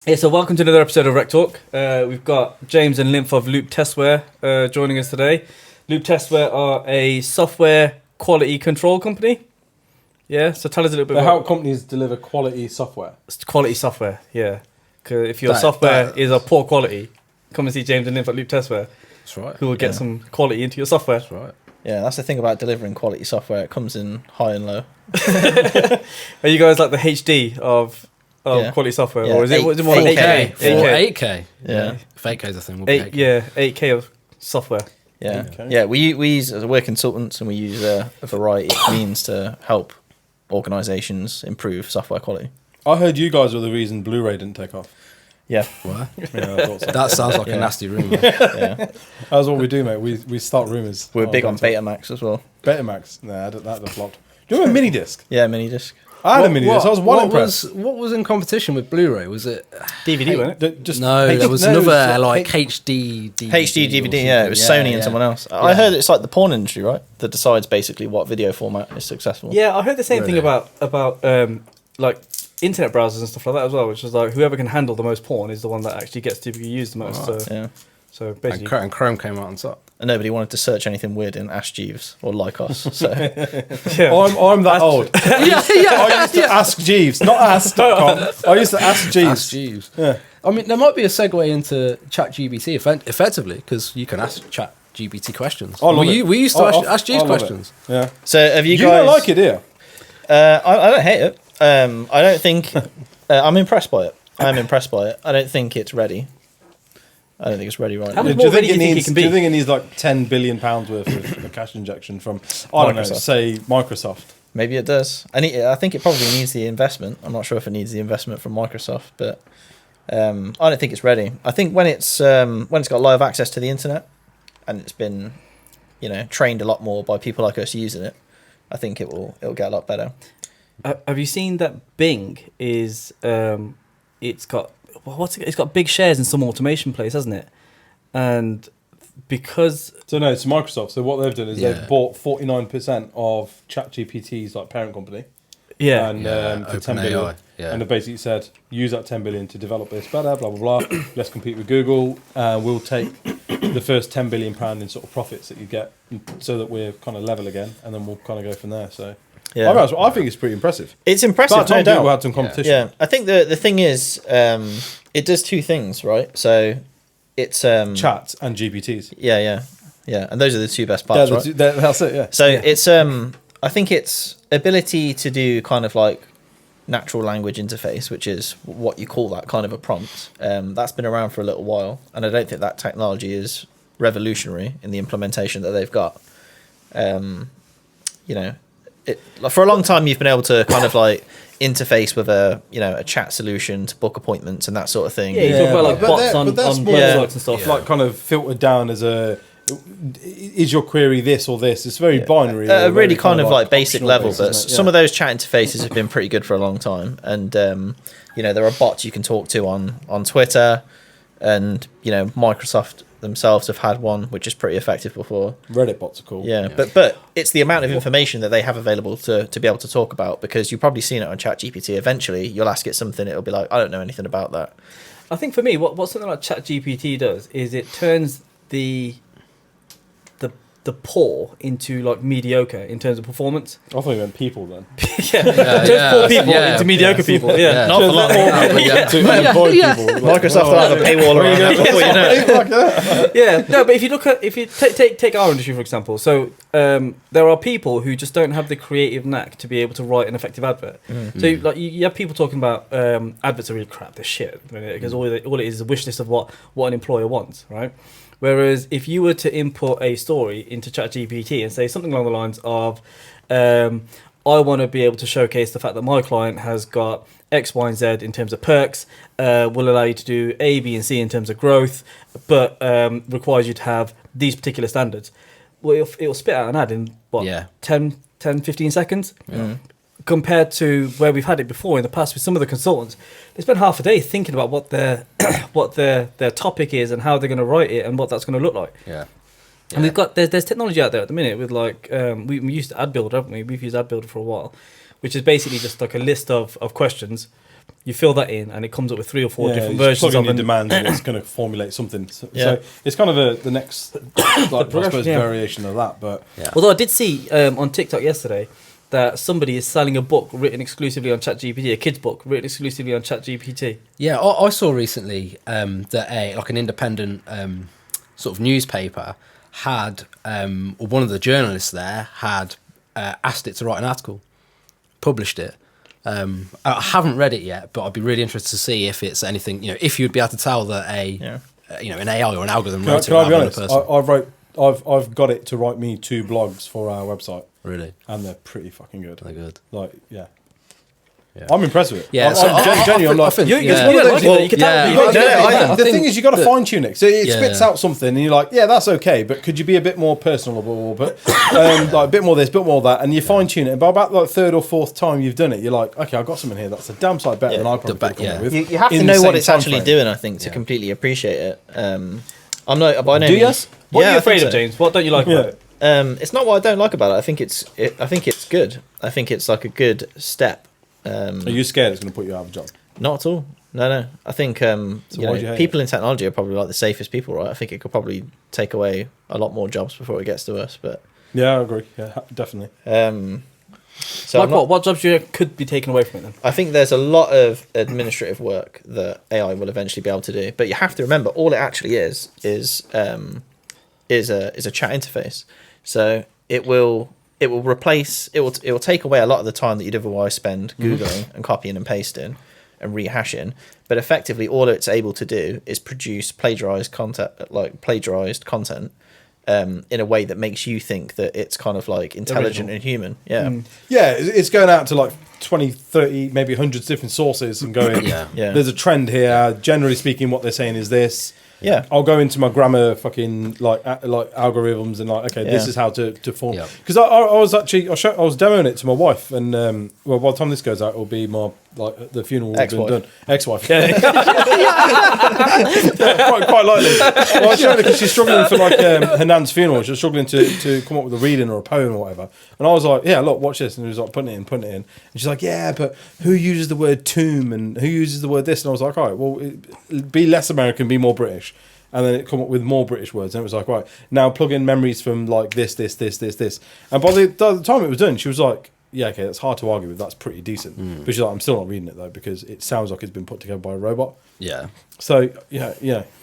Yeah, so welcome to another episode of RecTalk. We've got James and Linford of Loupe Testware joining us today. Loupe Testware are a software quality control company. Yeah, so tell us a little bit They about help companies deliver quality software. quality software. Yeah, because if your software is of poor quality, come and see James and Linford at Loupe Testware. That's right. Who will get some quality into your software. That's right. Yeah, that's the thing about delivering quality software. It comes in high and low. Are you guys like the HD of quality software, or is it more like 8K? 8K. Yeah. If 8K is a thing, we'll be 8K. Yeah, 8K of software. Yeah, Okay. yeah. We use as we're consultants, and we use a variety of means to help organisations improve software quality. I heard you guys were the reason Blu-ray didn't take off. Yeah, What? Yeah, I thought so. That sounds like a nasty rumour. yeah. That's what we do, mate. We start rumours. We're big on Betamax as well. Betamax. Nah, that flopped. Do you remember mini disc? Yeah, mini disc. I had a mini disc. I was well impressed. What was in competition with Blu-ray? Was it? DVD, wasn't it? There was another like HD DVD. HD DVD. Yeah, it was Sony and someone else. I heard it's like the porn industry, right? That decides basically what video format is successful. Yeah, I heard the same thing Really? about like internet browsers and stuff like that as well, which is like whoever can handle the most porn is the one that actually gets to be used the most. Right. So, Yeah. so basically, And Chrome came out on top. And nobody wanted to search anything weird in Ask Jeeves or Lycos. So yeah. I'm that old. I used to ask Jeeves, not ask.com. I used to ask Jeeves. Ask Jeeves. Yeah. I mean, there might be a segue into ChatGPT effectively because you can ask ChatGPT questions. I love it. We used to ask I Jeeves love it. questions. Yeah. so have you You guys? don't like it, do you? I don't hate it. I don't think I'm impressed by it. I'm impressed by it. I don't think it's ready. I don't think it's ready right How now. much Do you more ready think do you think it needs? can Do you be? think it needs like £10 billion worth of a cash injection from I don't know, Microsoft. say Microsoft? Maybe it does. I think it probably needs the investment. I'm not sure if it needs the investment from Microsoft, but I don't think it's ready. I think when it's got live access to the internet and it's been, trained a lot more by people like us using it, I think it'll get a lot better. Have you seen that Bing is? It's got big shares in some automation place, hasn't it? And because So no, it's Microsoft. So what they've done is Yeah. they've bought 49% of ChatGPT's like parent company. yeah, And for 10 OpenAI, billion. yeah. And they basically said, use that 10 billion to develop this better, blah, blah, blah. Let's compete with Google. We'll take the first 10 billion pound in sort of profits that you get so that we're kind of level again. And then we'll kind of go from there. So Yeah, I think it's pretty impressive. it's impressive. But No Tom Diddle doubt. had some competition. Yeah, I think the thing is, it does two things, right? So it's Chat and GPTs. Yeah, and those are the two best parts, right? That's it, yeah. So it's I think it's ability to do kind of like natural language interface, which is what you call that kind of a prompt. That's been around for a little while, and I don't think that technology is revolutionary in the implementation that they've got. For a long time, you've been able to kind of like interface with a chat solution to book appointments and that sort of thing. yeah. You talk about like but bots that- on but that's more- websites and stuff. Yeah. Like kind of filtered down as is your query this or this? It's very binary. At or a really very kind of like basic optional level, basis, but isn't it? some of those chat interfaces have been pretty good for a long time. And there are bots you can talk to on Twitter, and Microsoft themselves have had one which is pretty effective before. Reddit bots are cool. Yeah, but it's the amount of information that they have available to be able to talk about, because you've probably seen it on ChatGPT. Eventually, you'll ask it something, it'll be like, I don't know anything about that. I think for me, what something like ChatGPT does is it turns the poor into like mediocre in terms of performance. I thought you meant people then. Turns poor people into mediocre people. Yeah. Not for long. To employ people. Microsoft will have a paywall around it before you know it. Yeah, no, but if you take our industry for example, so there are people who just don't have the creative knack to be able to write an effective advert. So like you have people talking about adverts are really crap, they're shit, because all it is a wish list of what an employer wants, right? Whereas if you were to import a story into ChatGPT and say something along the lines of, I want to be able to showcase the fact that my client has got X, Y, and Z in terms of perks, will allow you to do A, B, and C in terms of growth, but requires you to have these particular standards. Well, it'll spit out an ad in, 10, 15 seconds? Compared to where we've had it before in the past with some of the consultants, they spend half a day thinking about what their topic is and how they're going to write it and what that's going to look like. Yeah. And we've got there's technology out there at the minute with like we used Ad Builder, haven't we? We've used Ad Builder for a while, which is basically just like a list of questions. You fill that in, and it comes up with 3 or 4 different you versions plug in of your them. demands, and it's going to formulate something. So Yeah. it's kind of the next, I suppose, yeah. variation of that. But Although I did see on TikTok yesterday that somebody is selling a book written exclusively on ChatGPT, a kid's book written exclusively on ChatGPT. Yeah, I saw recently that an independent sort of newspaper had, or one of the journalists there had asked it to write an article, published it. I haven't read it yet, but I'd be really interested to see if it's anything, if you'd be able to tell that an AI or an algorithm wrote it can I be rather than a honest? person. I've got it to write me 2 blogs for our website, Really? and they're pretty fucking good. They're good. Like, yeah. Yeah. I'm impressed with it. Yeah, I'm so genuinely, I like, think- You yeah. don't like it, Well, though. You can tell. yeah, you you got- I the think thing is, you got to that- fine tune it. So it Yeah. spits out something, and you're like, yeah, that's okay, but could you be a bit more personable, but like a bit more this, bit more that, and you fine tune it. And by about like 3rd or 4th time you've done it, you're like, okay, I've got something here that's a damn sight better Yeah. than I probably The could come yeah. up with. You have to in the know what same it's actually timeframe. doing, I think, to Yeah. completely appreciate it. I'm not by no Do you? means. What Yeah, are I you think afraid so. of, James? What don't you like about it? It's not what I don't like about it. I think it's good. I think it's like a good step. Are you scared it's going to put you out of a job? Not at all. No. I think why do you hate people in technology are probably like the safest people, right? I think it could probably take away a lot more jobs before it gets to us. But Yeah, I agree. Yeah, definitely. so Like I'm not- what jobs could be taken away from it then? I think there's a lot of administrative work that AI will eventually be able to do, but you have to remember all it actually is a chat interface. So it will replace it will take away a lot of the time that you'd otherwise spend googling and copying and pasting and rehashing. But effectively, all it's able to do is produce plagiarized content in a way that makes you think that it's kind of like intelligent Original. and human. Yeah. Yeah, it's going out to like 20, 30, maybe hundreds of different sources and going, Yeah. Yeah. there's a trend here. Generally speaking, what they're saying is this. Yeah. I'll go into my grammar fucking like algorithms and like, okay, this Yeah. is how to form. Yeah. Because I was actually I was demoing it to my wife, and well, by the time this goes out, it'll be my like the funeral will have been Ex-wife. done. Ex-wife, yeah, quite likely. Well, I was showing her because she's struggling for like her nan's funeral. She's struggling to come up with a reading or a poem or whatever. And I was like, yeah, look, watch this, and he was like putting it in, and she's like, yeah, but who uses the word tomb and who uses the word this? And I was like, all right, well, be less American, be more British. And then it come up with more British words, and it was like, right, now plug in memories from like this. And by the time it was done, she was like, yeah, okay, that's hard to argue with. That's pretty decent. But she's like, I'm still not reading it though because it sounds like it's been put together by a robot. Yeah. So yeah.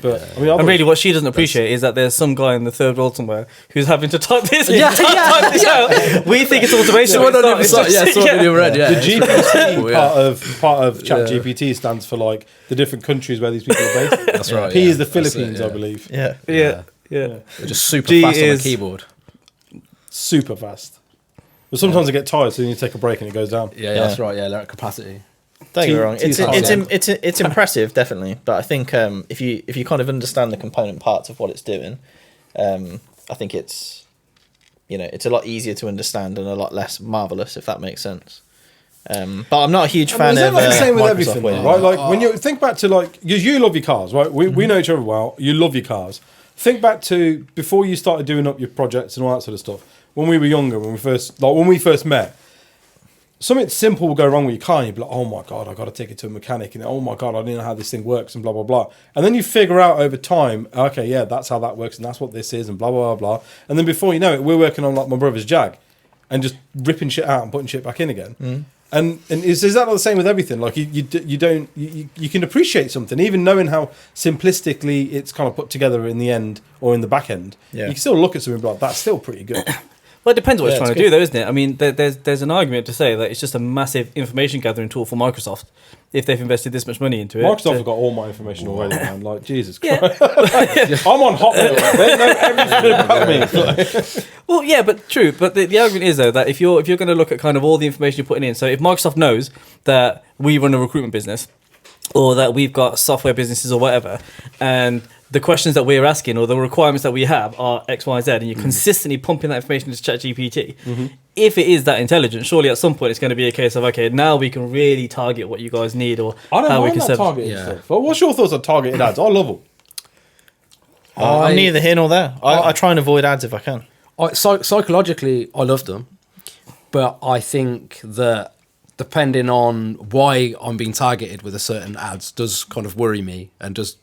But I mean, And really, what she doesn't appreciate is that there's some guy in the third world somewhere who's having to type this. Yeah, type this out. We think it's automation. Someone but on the it's other not. side, It's just- someone on the other end, yeah. the GPT Yeah. part of ChatGPT stands for like the different countries where these people are based. That's right. P yeah. is the That's it, Philippines, yeah. I believe. Yeah. Yeah. They're just super G fast on the is- keyboard. Super fast. But sometimes I get tired, so you need to take a break and it goes down. Yeah, that's right. Yeah, they're at capacity. Don't get me wrong. T is hard. It's impressive, definitely. But I think if you kind of understand the component parts of what it's doing, I think it's it's a lot easier to understand and a lot less marvelous, if that makes sense. But I'm not a huge fan Is that of like the same with Microsoft everything, winning. right? Like when you think back to like you love your cars, right? We know each other well. You love your cars. Think back to before you started doing up your projects and all that sort of stuff. When we were younger, when we first met, something simple will go wrong with your car, and you'd be like, "Oh my god, I got to take it to a mechanic," and "Oh my god, I don't know how this thing works," and blah blah blah. And then you figure out over time, okay, yeah, that's how that works, and that's what this is, and blah blah blah blah. And then before you know it, we're working on like my brother's Jag, and just ripping shit out and putting shit back in again. And is that not the same with everything? Like you can appreciate something even knowing how simplistically it's kind of put together in the end or in the back end. Yeah. You can still look at something and be like, that's still pretty good. Well, it depends what Yeah, it's trying it's to good. do, though, isn't it? I mean, there's an argument to say that it's just a massive information gathering tool for Microsoft if they've invested this much money into it. Microsoft So- have got all my information already, man. Like Jesus Yeah. Christ, I'm on Hotmail. They know everything about me. Well, yeah, but true. But the argument is though that if you're going to look at kind of all the information you're putting in, so if Microsoft knows that we run a recruitment business, or that we've got software businesses or whatever, and the questions that we're asking or the requirements that we have are X, Y, Z, and you're consistently pumping that information into ChatGPT. If it is that intelligent, surely at some point it's going to be a case of, okay, now we can really target what you guys need or I don't how we mind can that serve. targeted Yeah. stuff. But what's your thoughts on targeted ads? I love them. I'm neither here nor there. I try and avoid ads if I can. Psychologically, I love them, but I think that depending on why I'm being targeted with a certain ads, does kind of worry me, and does.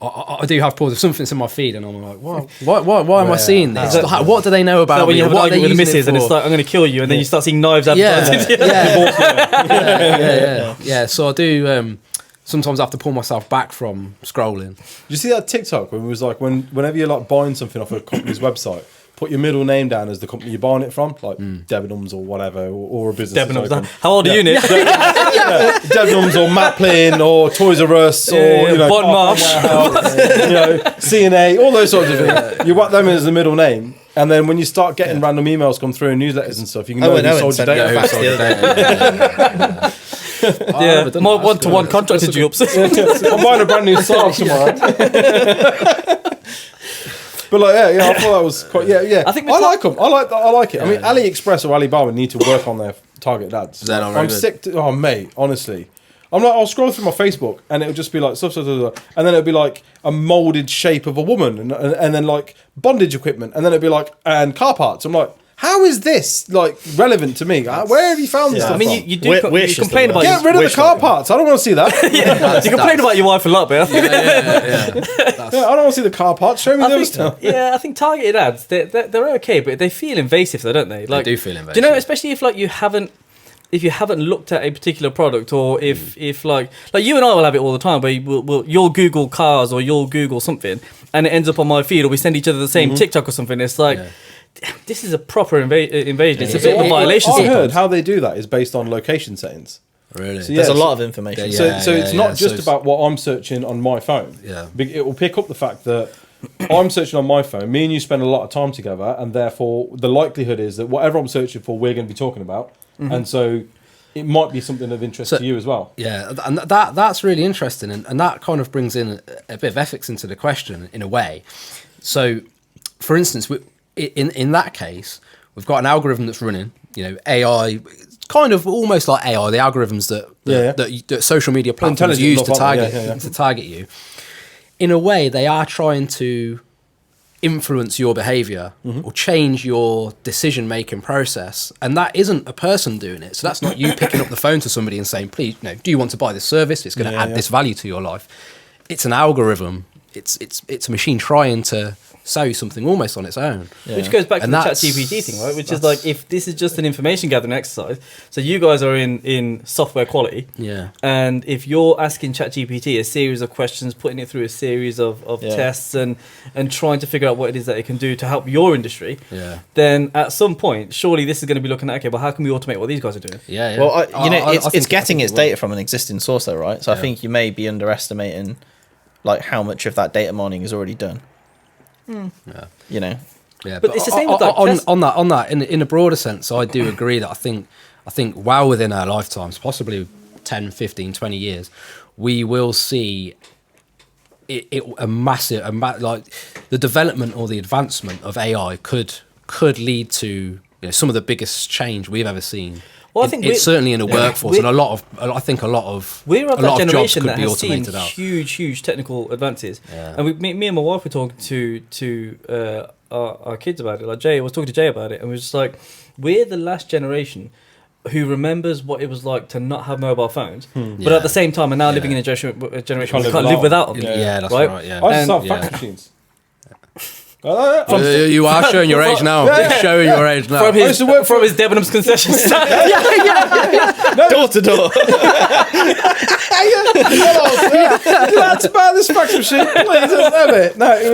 I do have pause if something's in my feed and I'm like, why am I seeing this? What do they know about when me? you have an What are they argument with the using missus it and it's for? like, I'm going to kill you, and then you start seeing knives advertised. Yeah. So I do sometimes have to pull myself back from scrolling. Did you see that TikTok when it was like whenever you're like buying something off a company's website, put your middle name down as the company you're buying it from, like Debenhams or whatever, or a business. Debenhams. How old are you, Nick? Debenhams or Maplin or Toys R Us or Bon Marsh. CNA, all those sorts of things. You whack them in as the middle name, and then when you start getting random emails come through and newsletters and stuff, you can know who sold your data. More one-to-one contracted jobs. I'm buying a brand new Saab tomorrow. But like, I thought that was quite, I think I like them. I like it. I mean, AliExpress or Alibaba need to work on their targeted ads. I'm sick. Oh, mate, honestly, I'll scroll through my Facebook and it'll just be like stuff, and then it'll be like a molded shape of a woman, and then like bondage equipment, and then it'll be like and car parts. I'm like, how is this like relevant to me? Where have you found this stuff? I mean, from? you do you complain about Get rid of the car parts. I don't want to see that. you complain about your wife a lot, but I don't want to see the car parts. Show me the other stuff. Yeah, I think targeted ads they're okay, but they feel invasive, though, don't they? Like, they do feel invasive. Do you know, especially if like you haven't looked at a particular product, or if like you and I will have it all the time, where you'll Google cars or you'll Google something, and it ends up on my feed, or we send each other the same TikTok or something. It's like. Yeah. This is a proper invasion. It's a bit of a violation. I heard how they do that is based on location settings. Really? So, there's a lot of information. So it's not just about what I'm searching on my phone. Yeah. It will pick up the fact that I'm searching on my phone. Me and you spend a lot of time together, and therefore the likelihood is that whatever I'm searching for, we're going to be talking about. And so it might be something of interest to you as well. Yeah, and that's really interesting, and that kind of brings in a bit of ethics into the question in a way. So, for instance, in that case, we've got an algorithm that's running, AI, kind of almost like AI, the algorithms that social media platforms use to target you. In a way, they are trying to influence your behavior or change your decision-making process, and that isn't a person doing it. So that's not you picking up the phone to somebody and saying, please, do you want to buy this service? It's going to add this value to your life. It's an algorithm. It's a machine trying to sell you something almost on its own. Yeah. Which goes back to the ChatGPT thing, right? Which is like, if this is just an information gathering exercise, so you guys are in software quality, and if you're asking ChatGPT a series of questions, putting it through a series of tests and trying to figure out what it is that it can do to help your industry, then at some point, surely this is going to be looking at, okay, but how can we automate what these guys are doing? Well, it's getting its data from an existing source though, right? So I think you may be underestimating like how much of that data mining is already done. But it's the same with that. On that, in a broader sense, I do agree that I think well within our lifetimes, possibly 10, 15, 20 years, we will see a massive the development or the advancement of AI could lead to some of the biggest change we've ever seen. Well, I think it's certainly in the workforce, and I think a lot of generation that be has seen automated out. huge technical advances. And me and my wife were talking to our kids about it. Like I was talking to Jay about it, and we were just like, we're the last generation who remembers what it was like to not have mobile phones, but at the same time, are now living in a generation where we can't live without them. That's right. Yeah. I just have fax machines. You are showing your age now. Showing your age now. From his Debenhams concession stand. Door to door. That's about this fax machine. Please, have it. No, it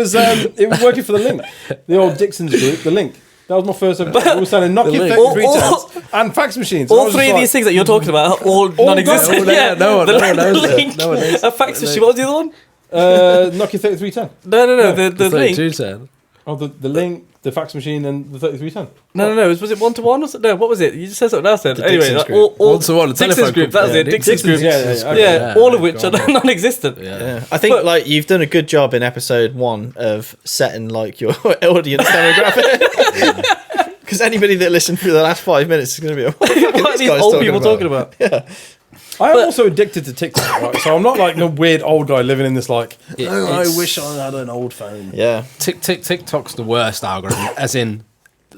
was working for the Link, the old Dixon's group, the Link. That was my first ever. We were selling Nokia 3310s and fax machines. All three of these things that you're talking about are all non-existent. No one knows it. A fax machine. What was the other one? Nokia 3310. No. The Link. 3210. Oh, the Link, the fax machine, and the 3310. No. Was it 1-to-1? No, what was it? You just said something else then. Anyway, like, all 1-to-1. Dixon's group. That was it. Dixon's group. Yeah. All of which are non-existent. Yeah. I think you've done a good job in episode 1 of setting like your audience demographic. Because anybody that listened through the last 5 minutes is going to be what are these old people talking about? Yeah. I am also addicted to TikTok, right? So I'm not like a weird old guy living in this I wish I had an old phone. Yeah. TikTok's the worst algorithm, as in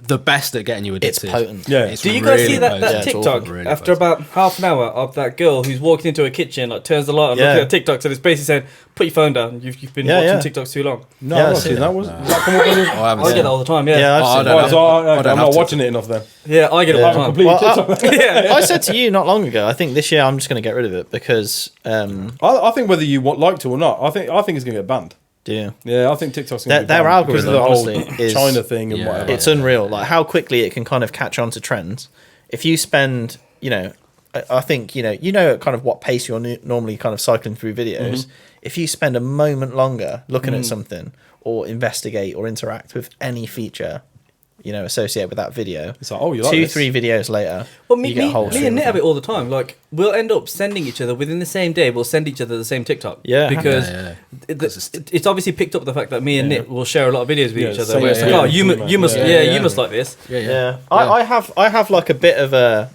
the best at getting you It's addicted. potent. Yeah. It's Do you guys really see that, potent. that Yeah, it's TikTok awful. Really after potent. about half an hour of that girl who's walking into a kitchen, like turns the light on, Yeah. looking at TikTok, and it's basically saying, "Put your phone down. You've been Yeah, watching yeah. TikToks too long." No, Yeah, I've I've not seen seen that. it. Does that come up on your... I haven't I seen get it. that all the time. Yeah, Yeah, I've Oh, I seen don't it. know. So I don't I'm have not to. watching it enough then. yeah, I get it Yeah. all the time. Complete Well, TikTok. yeah, I said to you not long ago, I think this year I'm just going to get rid of it because, I think whether you like to or not, I think it's going to get banned. do you? Yeah, I think TikTok's going to Their be banned because of the algorithm, whole honestly, is- China thing and Yeah. whatever. It's unreal, like how quickly it can kind of catch on to trends. If you spend, I think kind of what pace you're normally kind of cycling through videos. If you spend a moment longer looking at something or investigate or interact with any feature, associated with that video, It's like, oh, you like 2-3 videos later, Well, you get a whole me stream and Nick of have them. it all the time. Like, we'll end up sending each other within the same day. We'll send each other the same TikTok. Yeah, because yeah. it's obviously picked up the fact that me and Nick will share a lot of videos with Yeah, each other. same, Where it's yeah, like, yeah, oh, you must, yeah, you must like this. Yeah, yeah. Yeah, I have like a bit of a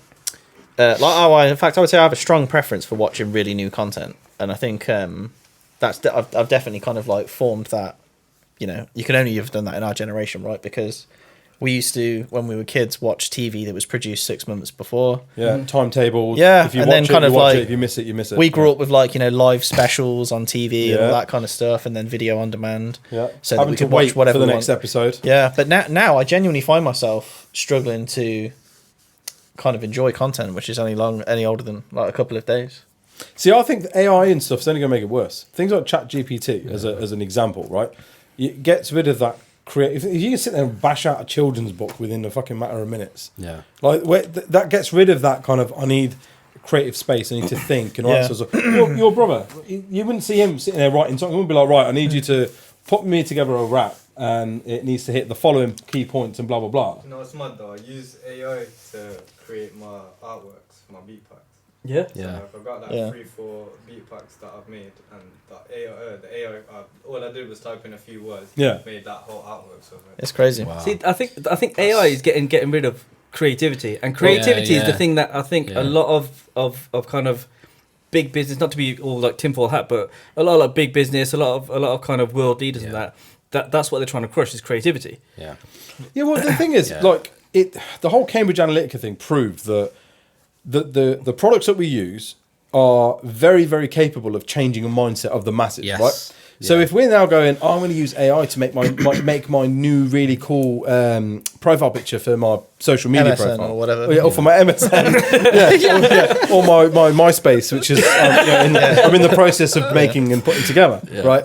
in fact I would say I have a strong preference for watching really new content, and I think I've definitely kind of like formed that. You can only have done that in our generation, right? Because we used to, when we were kids, watch TV that was produced 6 months before. Yeah, timetables. Yeah, if you and watch then it, kind you of watch like- it. If you miss it, you miss it. We grew up with like live specials on TV and Yeah. all that kind of stuff, and then video on demand. Yeah, so that having we to could watch wait whatever for the we next want. episode. Yeah, but now I genuinely find myself struggling to kind of enjoy content which is any older than like a couple of days. See, I think the AI and stuff's only going to make it worse. Things like ChatGPT, as an example, right? It gets rid of that creative. If you can sit there and bash out a children's book within a fucking matter of minutes, Yeah. like that gets rid of that kind of I need creative space, I need to think and all Yeah. that sort of stuff. Your brother, you wouldn't see him sitting there writing something. He wouldn't be like, right, I need you to put me together a rap and it needs to hit the following key points and blah blah blah. No, it's mad though. I use AI to create my artworks, my beat packs. Yeah. So Yeah. like, I've got like Yeah. 3-4 beat packs that I've made, and the AI, all I did was type in a few words. Yeah. Made that whole artwork of it. It's crazy. Wow. See, I think AI is getting rid of creativity, and creativity is the yeah. thing that I think Yeah. a lot of kind of big business, not to be all like tinfoil hat, but a lot of like big business, a lot of kind of world leaders and that's what they're trying to crush is creativity. Yeah. Yeah, well, the thing is, Yeah. like the whole Cambridge Analytica thing proved that the products that we use are very, very capable of changing a mindset of the masses, Yes. right? So Yeah. if we're now going, I'm going to use AI to make my new really cool profile picture for my social media MSN profile or whatever. or for my MSN, or my MySpace, which is I'm in the process of making and putting together, right?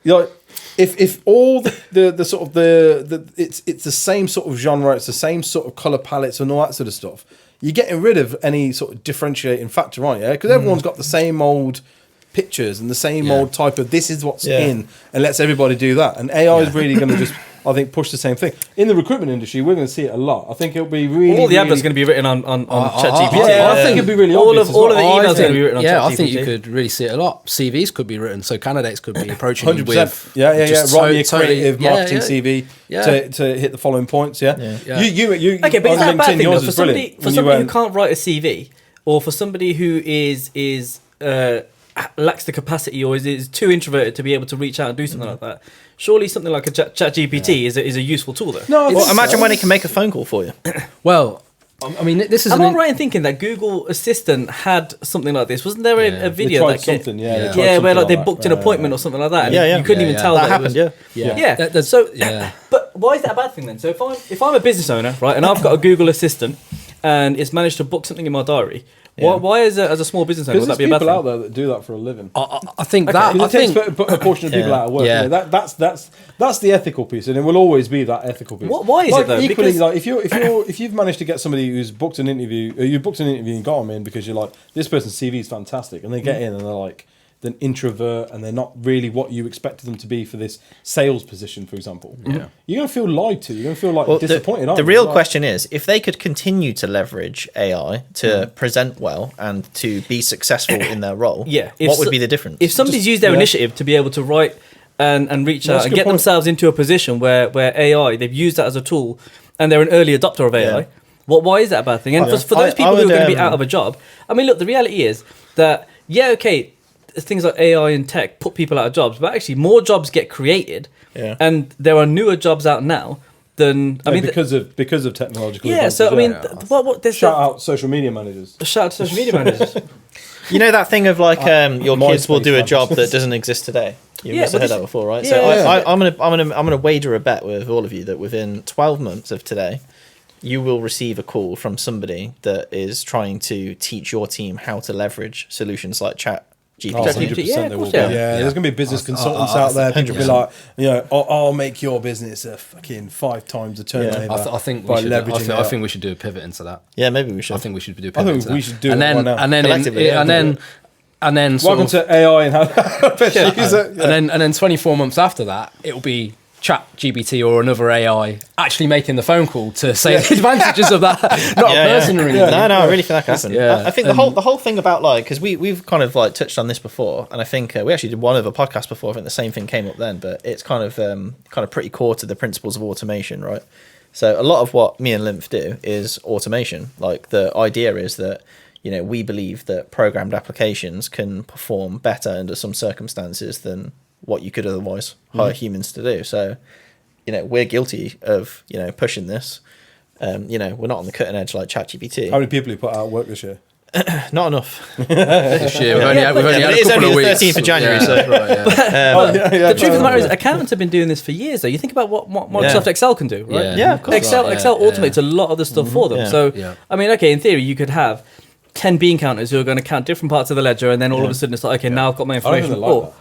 Like, if all the sort of the it's the same sort of genre, it's the same sort of color palettes and all that sort of stuff. You're getting rid of any sort of differentiating factor, aren't you? Because everyone's got the same old pictures and the same old type of this is what's in, and lets everybody do that. And AI is really going to just, I think, push the same thing. In the recruitment industry, we're going to see it a lot. I think it'll be really All the adverts really, going to be written on ChatGPT. I think it'd be really all obvious of as all of the well. emails are going to be written on Yeah, ChatGPT. I think you could really see it a lot. CVs could be written, so candidates could be approaching you 100%. with Yeah. just Write me a totally- creative yeah, marketing yeah. CV Yeah. to hit the following points. Yeah. Yeah. You. Okay, but on is that a bad LinkedIn, thing though? yours For is somebody, brilliant. for When you somebody who went- can't write a CV, or for somebody who is lacks the capacity or is too introverted to be able to reach out and do something like that, surely something like a ChatGPT is a useful tool though. No, Well, imagine when it can make a phone call for you. Well, I mean, this is Am an I right in thinking that Google Assistant had something like this? Wasn't there Yeah. a They video tried that came? something, Yeah. they Yeah, tried where something like they that. booked an appointment or something like that, and Yeah, yeah. you couldn't even Yeah, tell That that happened, it was, yeah. Yeah. There's- So, yeah. but why is that a bad thing then? So if I'm a business owner, right, and I've got a Google Assistant, and it's managed to book something in my diary, why as a small business owner Because would that there's be a bad people thing? out there that do that for a living. I think that. Because I it takes think a portion of people Yeah. out of work. Yeah. You know, that's the ethical piece, and it will always be that ethical piece. Why is like, it though? Equally, Because- like if you've managed to get somebody who's booked an interview, or you booked an interview and got them in because you're like, this person's CV is fantastic, and they get in and they're like an introvert and they're not really what you expected them to be for this sales position, for example. Yeah. You're gonna feel lied to. You're gonna feel like Well, disappointed. aren't the you? real Like- question is, if they could continue to leverage AI to present well and to be successful in their role, Yeah, what would be the difference? If somebody's Just- used their yeah. initiative to be able to write and reach That's out a and good get point. themselves into a position where AI, they've used that as a tool and they're an early adopter of AI, Yeah. why is that a bad thing? And Yeah. for those I people who are would, going to be out of a job, I mean, look, the reality is that, okay, things like AI and tech put people out of jobs, but actually more jobs get created Yeah. and there are newer jobs out now then I mean, because of technological. yeah. So I mean, advances, what there's shout out social media managers. shout out to social media managers. You know that thing of like your kids will MySpace do a job managers. that doesn't exist today. You Yeah, must have but heard that this- before, right? yeah, So yeah. I'm gonna wager a bet with all of you that within 12 months of today, you will receive a call from somebody that is trying to teach your team how to leverage solutions like ChatGPT. Oh, ChatGPT, 100% yeah, of they course will. they are. Yeah, there's going to be business consultants out there. People will be 100%. like, you know, I'll make your business a fucking 5 times the turnover. I think by we should. leveraging I it. think we should do a pivot into that. Yeah, maybe we should. I think we should do a I pivot think into that. we should do and it then, right now. and then, Collectively, yeah, and then, sort Welcome of, to AI and how best to use it. Yeah. and then 24 months after that, it will be ChatGPT or another AI actually making the phone call to say the advantages of that, not a person ringing. No, I really think that can happen. Yeah. I think the whole thing about like, because we've kind of like touched on this before, and I think we actually did one other podcast before. I think the same thing came up then, but it's kind of pretty core to the principles of automation, right? So a lot of what me and Linf do is automation. Like the idea is that, you know, we believe that programmed applications can perform better under some circumstances than what you could otherwise hire humans to do. So, you know, we're guilty of, you know, pushing this. You know, we're not on the cutting edge like ChatGPT. How many people you put out of work this year? Not enough. This year, we've only had but a it's couple only of the weeks. 13th of January, Yeah, so- that's right, yeah. The truth of the matter is, accountants have been doing this for years. Though you think about what Microsoft Excel can do, right? Yeah, of course. Excel Right, Excel yeah, automates a lot of the stuff for them. Yeah. So Yeah. I mean, okay, in theory, you could have 10 bean counters who are going to count different parts of the ledger, and then all of a sudden it's like, okay, now I've got my I don't information. even like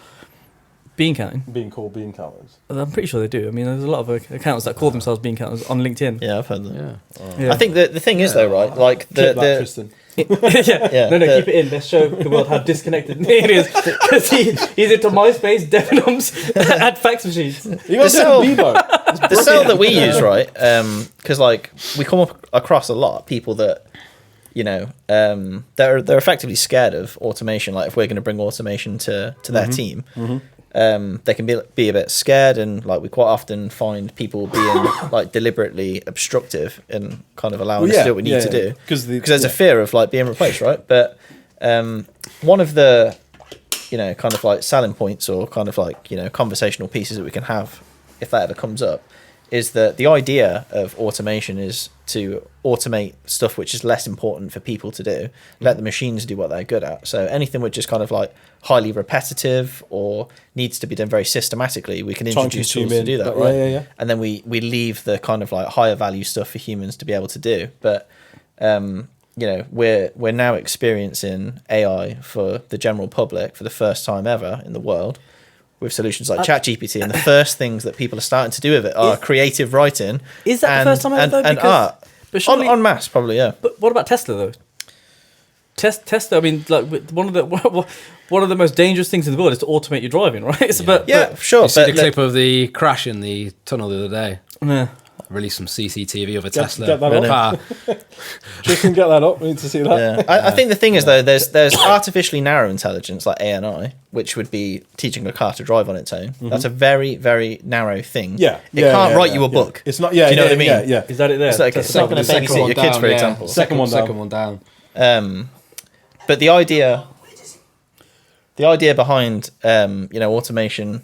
Bean counting. that. Being called bean counters. I'm pretty sure they do. I mean, there's a lot of accountants that call themselves bean counters on LinkedIn. Yeah, I've heard that. Yeah. Yeah. I think the thing is though, right? Like Clip that, the Tristan. yeah. No, keep it in. Let's show the world how disconnected it is. Because he's into MySpace, Debenhams, and fax machines. You got cell- Bebo. the cell that we use, right? Because like we come across a lot of people that, you know, they're effectively scared of automation. Like if we're going to bring automation to their team, they can be a bit scared, and like we quite often find people being like deliberately obstructive in kind of allowing us to do what we need to do Because there's a fear of like being replaced, right? But one of the, you know, kind of like selling points or kind of like, you know, conversational pieces that we can have if that ever comes up is that the idea of automation is to automate stuff which is less important for people to do, let the machines do what they're good at. So anything which is kind of like highly repetitive or needs to be done very systematically, we can introduce tools to do that, right? Yeah. And then we leave the kind of like higher value stuff for humans to be able to do. But you know, we're now experiencing AI for the general public for the first time ever in the world with solutions like ChatGPT, and the first things that people are starting to do with it are creative writing. Is that the first time ever, though? and Because- art? But surely, En masse, probably, yeah. But what about Tesla though? Tesla. I mean, like one of the most dangerous things in the world is to automate your driving, right? So, Yeah, sure. You see the But clip of the crash in the tunnel the other day? yeah. Released some CCTV of a Get Tesla that up. car. Tristan, get that up. We need to see that. yeah. I think the thing is though, there's artificially narrow intelligence like ANI, which would be teaching a car to drive on its own. That's a very, very narrow thing. Yeah. It can't write you a book. It's not. Yeah. Do you know yeah, what I mean? Yeah. Yeah. Is that it there? It's like it's not going to Second babysit one your kids, down, for yeah. example. Second one down. Second one down. But the idea behind you know, automation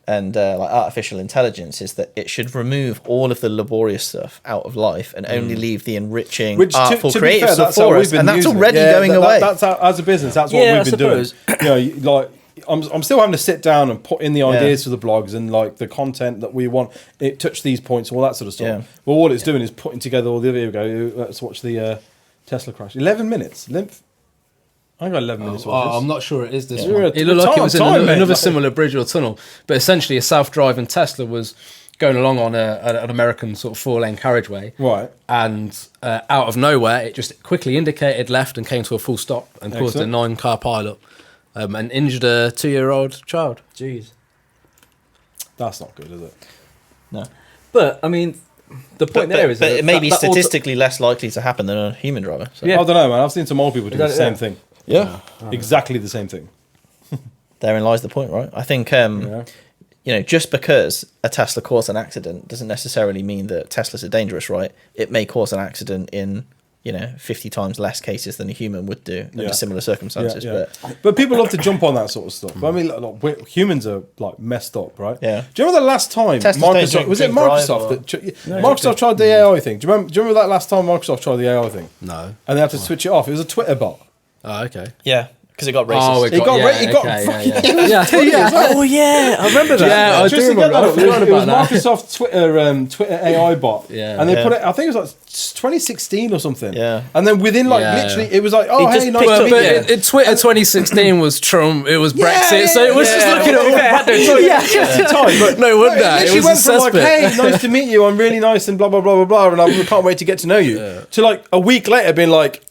and like artificial intelligence is that it should remove all of the laborious stuff out of life and only leave the enriching, Which, artful, to be creative fair, stuff that's how for we've us, been and that's using it. already Yeah, going away. That's how, as a business, that's Yeah, what we've been I doing. You know, like I'm still having to sit down and put in the ideas for the blogs and like the content that we want. It touch these points, all that sort of stuff. Yeah. Well, all it's doing is putting together all the. Here we go. Let's watch the Tesla crash. 11 minutes. I got 11 minutes. I'm not sure it is this Yeah. one. We're It looked like it was in time, mate. another Like- similar bridge or tunnel, but essentially a self-driving Tesla was going along on an American sort of 4-lane carriageway, Right. and out of nowhere it just quickly indicated left and came to a full stop and caused a Excellent. 9-car pileup and injured a 2-year-old child. Jeez. That's not good, is it? No. But I mean, the point But there is but that it may be that auto- statistically less likely to happen than a human driver. So. Yeah. I don't know, man. I've seen some old people do that the it, same yeah? thing. Yeah. Exactly the same thing. Therein lies the point, right? I think you know, just because a Tesla caused an accident doesn't necessarily mean that Teslas are dangerous, right? It may cause an accident in 50 times less cases than a human would do under Yeah. similar circumstances. Yeah. But But people love to jump on that sort of stuff. I mean, humans are like messed up, right? Yeah. Do you remember the last time Testers don't Microsoft drink- was it drink drive Microsoft or- that Microsoft tried the AI thing? Do you remember that last time Microsoft tried the AI thing No. and they had to switch it off? It was a Twitter bot. Oh, okay. yeah, because it got racist. It got Oh yeah, I remember that. Yeah, I do Just to get remember. that I up, forgot it was about that. Microsoft Twitter AI bot. Yeah. And they Yeah. put it, I think it was like 2016 or something. Yeah. And then within like Yeah. literally, it was like, oh, It hey, just nice picked to up- meet But you. in Twitter 2016 was Trump, it was Yeah, Brexit, yeah, so it was just yeah. looking at At the time, but No wonder. It She was went a from like, cesspit. hey, nice to meet you. I'm really nice and blah blah blah blah blah, and I can't wait to get to know you. To like a week later, being like,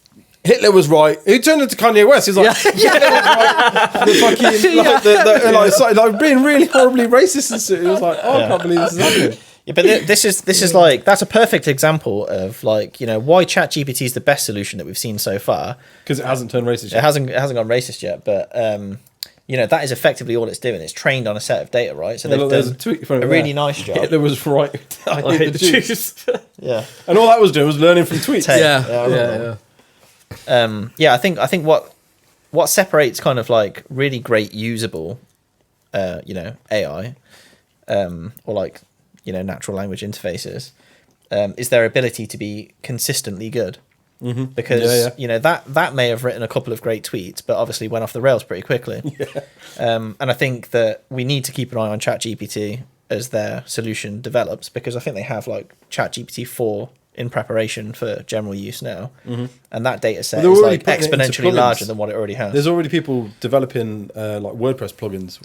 Hitler was right. He turned into Kanye West. He's like, Hitler was right. The fucking like being really horribly racist and shit. It was like, oh, I can't believe this is happening. Yeah, but this is like that's a perfect example of like why ChatGPT is the best solution that we've seen so far. Because it hasn't turned racist It yet. hasn't gone racist yet, but that is effectively all it's doing. It's trained on a set of data, right? So Yeah, they've look, there's done a tweet in front a of it really there. nice job. Hitler was right. I hate the Jews. Yeah, And all that was doing was learning from tweets. Take- Yeah, I remember. yeah. I think what separates kind of like really great usable, AI, or like natural language interfaces, is their ability to be consistently good. Mm-hmm. Because that may have written a couple of great tweets, but obviously went off the rails pretty quickly. And I think that we need to keep an eye on ChatGPT as their solution develops, because I think they have like ChatGPT 4 in preparation for general use now, and that data set Well, is they're already like putting it into exponentially plugins. larger than what it already has. There's already people developing like WordPress plugins.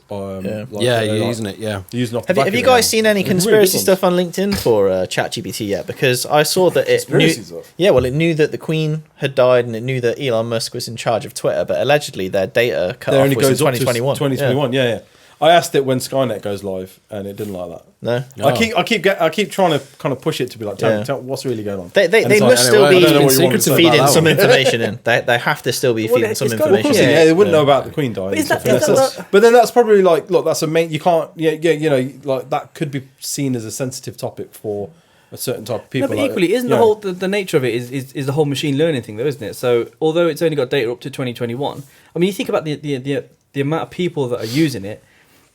You're using it, yeah. Using off the Have you, back have of you it guys now. seen any They're really conspiracy good ones. stuff on LinkedIn for ChatGPT yet? Because I saw that it knew, Conspiracy stuff? yeah, well, it knew that the Queen had died and it knew that Elon Musk was in charge of Twitter, but allegedly their data cut There off only was in goes up to 2021. 2021. Yeah. I asked it when Skynet goes live, and it didn't like that. No, I keep trying to kind of push it to be like, tell me what's really going on. they And it's like, must still I don't know be what you want me to say feeding about that some one. information in. They have to still be Well, feeding it's some got- Well, of information. course, Yeah. they wouldn't know about the Queen dying. But is that- and is stuff. that not- But then that's probably like, look, that's a main. You can't, like that could be seen as a sensitive topic for a certain type of No, people. but like, equally, isn't you the know. whole the nature of it is the whole machine learning thing, though, isn't it? So although it's only got data up to 2021, I mean, you think about the amount of people that are using it.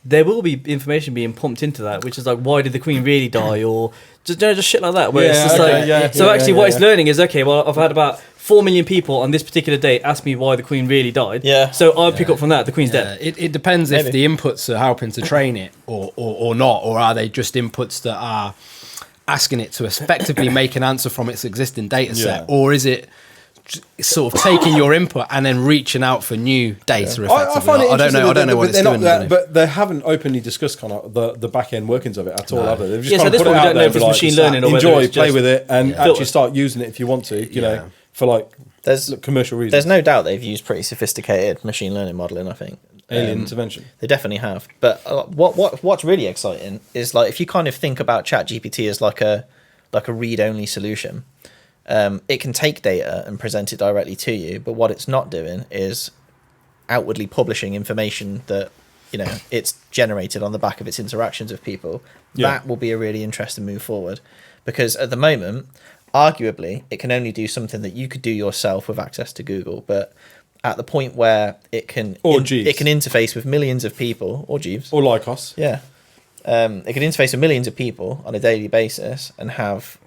There will be information being pumped into that, which is like, why did the Queen really die, or just shit like that. Where it's Yeah, just okay, like, yeah, so yeah, actually, yeah, what it's yeah. learning is, okay, well, I've had about 4 million people on this particular date ask me why the Queen really died. Yeah. So I'll pick up from that the Queen's dead. It depends if Maybe. the inputs are helping to train it or not, or are they just inputs that are asking it to effectively make an answer from its existing data set, Yeah. or is it sort of taking your input and then reaching out for new data effectively? I find it I don't know. I don't know what it's doing. but they haven't openly discussed kind of the back end workings of it at all, have they? They've just Yeah, so kind this of put one it we out don't know there if and it's be machine like, learning or whether enjoy, it's play just with it, and filter. actually start using it if you want to. You know, for like There's commercial reasons. there's no doubt they've used pretty sophisticated machine learning modeling. I think alien intervention. They definitely have. But what's really exciting is like if you kind of think about ChatGPT as like a read only solution. It can take data and present it directly to you, but what it's not doing is outwardly publishing information that it's generated on the back of its interactions with people. Yeah. That will be a really interesting move forward, because at the moment, arguably, it can only do something that you could do yourself with access to Google. But at the point where it can Jeeves. it can interface with millions of people, or Jeeves, Or Lycos. yeah, it can interface with millions of people on a daily basis and have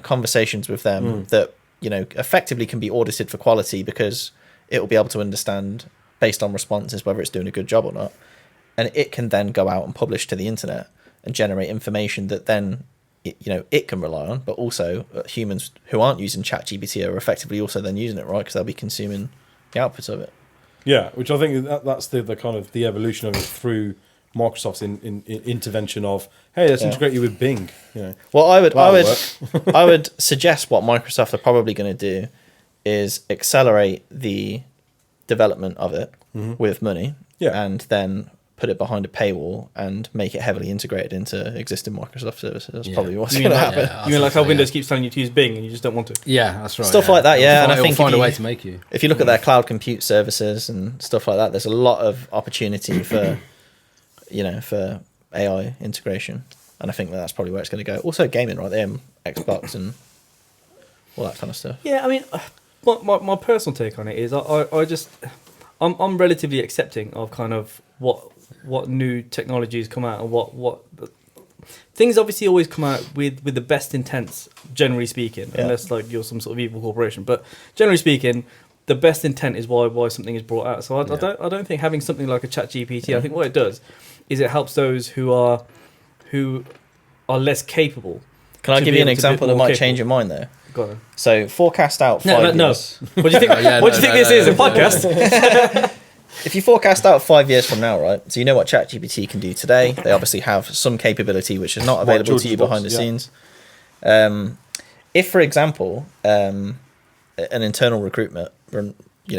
conversations with them that effectively can be audited for quality, because it will be able to understand based on responses whether it's doing a good job or not, and it can then go out and publish to the internet and generate information that then it can rely on, but also humans who aren't using ChatGPT are effectively also then using it, right? Because they'll be consuming the output of it. Yeah, which I think that's the kind of the evolution of it through Microsoft's in intervention of, hey, let's integrate you with Bing. Well, I would That'll I would suggest what Microsoft are probably going to do is accelerate the development of it with money, Yeah. and then put it behind a paywall and make it heavily integrated into existing Microsoft services. That's probably what's You going mean to like, happen. you mean like how Windows keeps telling you to use Bing and you just don't want to? Yeah, that's right. Stuff like that, yeah, and I It'll think find if a way you- to make you. If you look at their cloud compute services and stuff like that, there's a lot of opportunity for for AI integration, and I think that's probably where it's going to go. Also, gaming, right? They have Xbox and all that kind of stuff. Yeah, I mean, my personal take on it is I'm relatively accepting of kind of what new technologies come out and what things obviously always come out with the best intents, generally speaking, unless like you're some sort of evil corporation. But generally speaking, the best intent is why something is brought out. So I don't think having something like a ChatGPT, I think what it does is it helps those who are less capable. Can I give you an example that might change your mind there? Go on. So forecast out 5 years. What do you think? What do you think this is? A podcast? If you forecast out 5 years from now, right? So you know what ChatGPT can do today. They obviously have some capability which is not available to you behind the scenes. If, for example, an internal recruitment,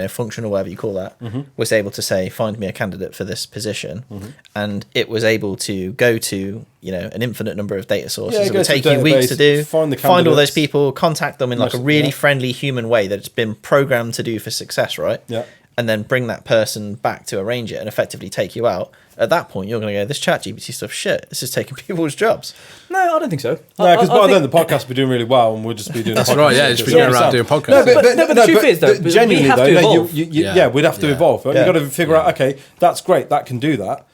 function or whatever you call that, was able to say, find me a candidate for this position, and it was able to go to, an infinite number of data sources. It would take you weeks to do, find all those people, contact them in like a really friendly human way that it's been programmed to do for success, right? Yeah. And then bring that person back to arrange it and effectively take you out. At that point, you're going to go, this ChatGPT stuff, shit, this is taking people's jobs. No, I don't think so. No, because by then the podcast will be doing really well, and we'll just be doing. That's right. Yeah, just be going around doing podcasts. No, but the truth is, though, genuinely, we have to evolve. We'd have to evolve. Right? Yeah. You've got to figure out. Okay, that's great. That can do that.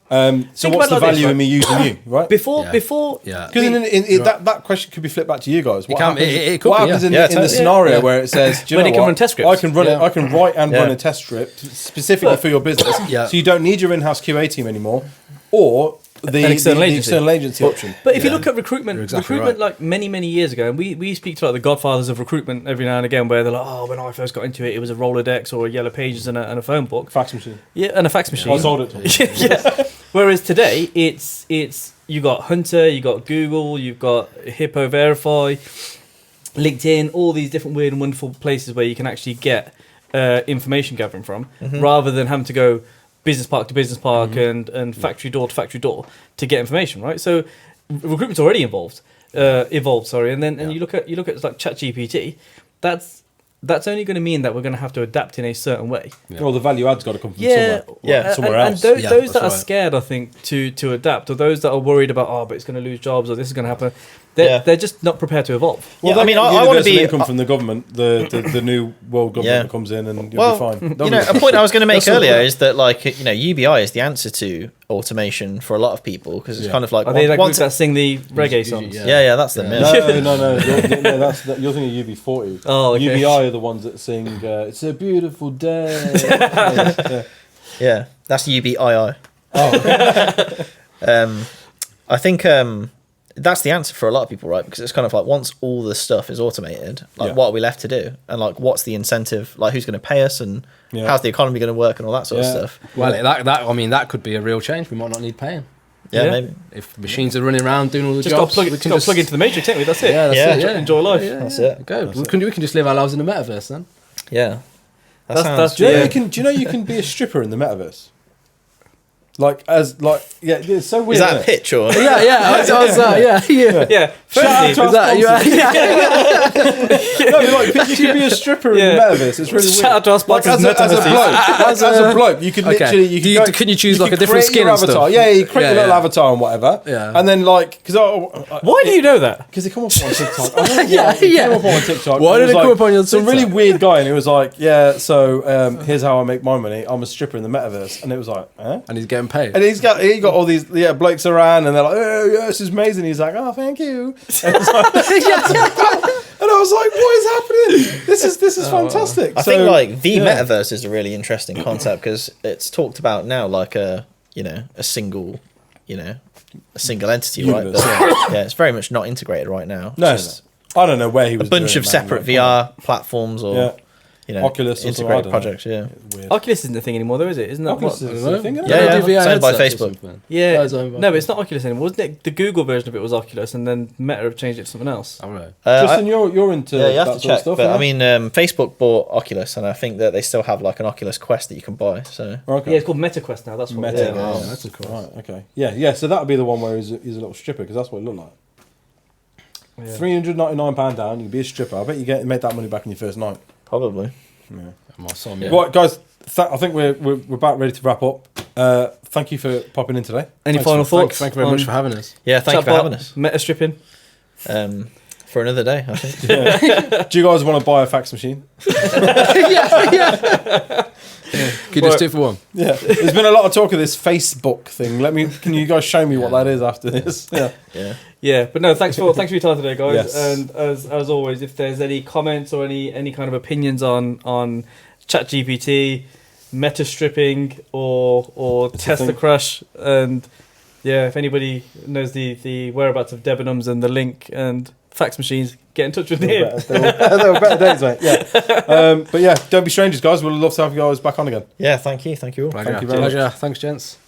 So what's the value in me using you, right? Before, because that question could be flipped back to you guys. What happens in the scenario where it says, do you know can run test scripts. I can run it. I can write and run a test script specifically for your business. So you don't need your in-house QA team anymore, or the external agency option. But if you look at recruitment like many years ago, and we speak to like the godfathers of recruitment every now and again, where they're like, oh, when I first got into it, it was a Rolodex or a Yellow Pages and a phone book, fax machine. Yeah, and a fax machine. I sold it to you. Yeah. Whereas today, it's you got Hunter, you got Google, you've got Hippo Verify, LinkedIn, all these different weird and wonderful places where you can actually get information gathering from, rather than having to go business park to business park and factory door to factory door to get information, right? So recruitment's already evolved, and then you look at like ChatGPT, that's only going to mean that we're going to have to adapt in a certain way. Yeah. Well, the value add's got to come from somewhere else. And those that are scared, I think, to adapt, or those that are worried about, but it's going to lose jobs, or this is going to happen, they're just not prepared to evolve. Well, I want to be income from the government, the new world government that comes in, and you'll be fine. A point I was going to make earlier is that UBI is the answer to automation for a lot of people, because it's kind of like are they that group that sing the reggae songs? Yeah, that's them. No, you're thinking UB40. Oh, okay. UBI are the ones that sing "It's a Beautiful Day." Yeah, that's UBII. I think that's the answer for a lot of people, right? Because it's kind of like, once all the stuff is automated, what are we left to do? And like, what's the incentive? Like, who's going to pay us, and how's the economy going to work, and all that sort of stuff? Well, that could be a real change. We might not need paying. Yeah, maybe. If machines are running around doing all the just jobs, plug into the matrix, ain't we? That's it. Yeah, that's it. Enjoy life. That's it. Go. We can just live our lives in the metaverse then. Yeah. Do you know you can be a stripper in the metaverse? It's so weird. Is that a pitch or? Yeah. Firstly, you can be a stripper in the metaverse. It's really weird. Shout out to our sponsors, as a bloke, you can literally can you choose like a different skin and avatar? Stuff? Yeah, you create your little avatar and whatever. Yeah. And then why do you know that? Because they come up on TikTok. Came up on TikTok. Why did it come up on your TikTok? Some really weird guy, and he was like, so here's how I make my money. I'm a stripper in the metaverse, and it was like, and he's getting paid. And he got all these blokes around, and they're like, oh yeah, this is amazing. He's like, oh, thank you. And I was like, what is happening? This is fantastic. I think the metaverse is a really interesting concept, because it's talked about now like a single entity, universe, right? But, it's very much not integrated right now. No, I don't know where he was. A bunch of separate VR platforms or Oculus or integrated projects. Yeah, Oculus isn't the thing anymore, though, is it? Isn't that Oculus is the thing? It's owned by Facebook. Yeah, no, but it's not Oculus anymore. Wasn't it? The Google version of it was Oculus, and then Meta have changed it to something else. All right. Justin, you're into you have that to check. sort of stuff. But I mean, Facebook bought Oculus, and I think that they still have like an Oculus Quest that you can buy. So yeah, it's called Meta Quest now. That's what Meta. it is. Oh, that's cool. Right. Okay. Yeah. So that would be the one where he's a little stripper, because that's what it looked like. Yeah. £399 down, you can be a stripper. I bet you make that money back in your first night. Probably. Yeah. Right, guys. I think we're about ready to wrap up. Thank you for popping in today. Any final thoughts? Thank you very much for having us. Yeah, thank you for having us. Meta stripping. For another day, I think. Yeah. Do you guys want to buy a fax machine? Could you just do it for one? Yeah. There's been a lot of talk of this Facebook thing. Can you guys show me what that is after this? Yeah. Yeah. Yeah, but no, thanks for your time today, guys. Yes. And as always, if there's any comments or any kind of opinions on ChatGPT, meta stripping or Tesla crash, and yeah, if anybody knows the whereabouts of Debenhams and the link and fax machines, get in touch with me. They were better days, mate. Yeah. But yeah, don't be strangers, guys. We'd love to have you guys back on again. Yeah, thank you all. Pleasure. Thank you very much. Pleasure. Thanks, gents.